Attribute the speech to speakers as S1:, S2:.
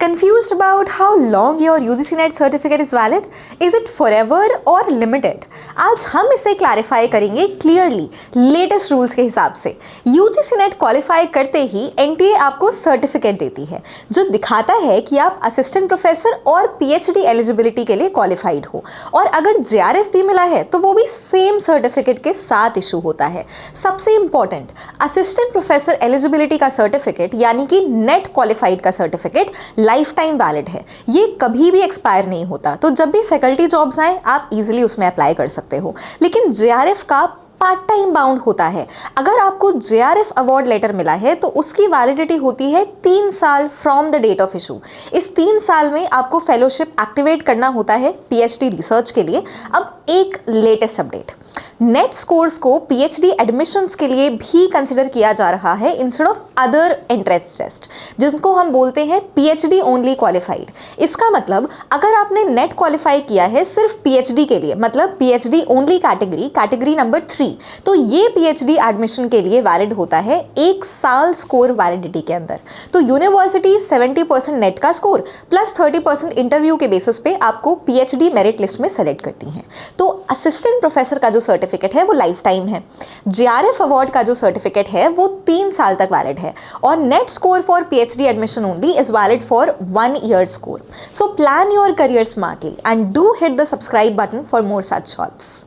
S1: Confused about how long your UGC NET certificate is valid? Is it forever or limited? आज हम इसे clarify करेंगे clearly latest rules के हिसाब से। UGC NET क्वालिफाई करते ही NTA आपको सर्टिफिकेट देती है जो दिखाता है कि आप असिस्टेंट प्रोफेसर और PhD एलिजिबिलिटी के लिए क्वालिफाइड हो, और अगर JRF भी मिला है तो वो भी सेम सर्टिफिकेट के साथ इशू होता है। सबसे इंपॉर्टेंट, असिस्टेंट प्रोफेसर एलिजिबिलिटी का सर्टिफिकेट यानी कि नेट क्वालिफाइड का सर्टिफिकेट लाइफ टाइम वैलिड है, ये कभी भी एक्सपायर नहीं होता। तो जब भी फैकल्टी जॉब्स आए आप इजीली उसमें अप्लाई कर सकते हो। लेकिन JRF का पार्ट टाइम बाउंड होता है। अगर आपको JRF अवार्ड लेटर मिला है तो उसकी वैलिडिटी होती है 3 साल from the date of issue. इस 3 साल में आपको फेलोशिप एक्टिवेट करना होता है PhD रिसर्च के लिए। अब एक लेटेस्ट अपडेट, नेट स्कोर्स को PhD एडमिशन्स के लिए भी कंसिडर किया जा रहा है instead of other entrance test, जिनको हम बोलते हैं PhD ओनली क्वालिफाइड। इसका मतलब अगर आपने नेट क्वालिफाई किया है सिर्फ PhD के लिए, मतलब PhD ओनली कैटेगरी नंबर 3, तो ये PhD एडमिशन के लिए वैलिड होता है 1 साल स्कोर वैलिडिटी के अंदर। तो यूनिवर्सिटी 70% नेट का स्कोर प्लस 30% इंटरव्यू के बेसिस पे आपको PhD मेरिट लिस्ट में सेलेक्ट करती हैं। तो असिस्टेंट प्रोफेसर का जो सर्टिफिकेट है वो लाइफ टाइम है। JRF अवार्ड का जो सर्टिफिकेट है वो 3 साल तक वैलिड है, और net score for PhD admission only is valid for 1 year score. So plan your career smartly and do hit the subscribe button for more such thoughts.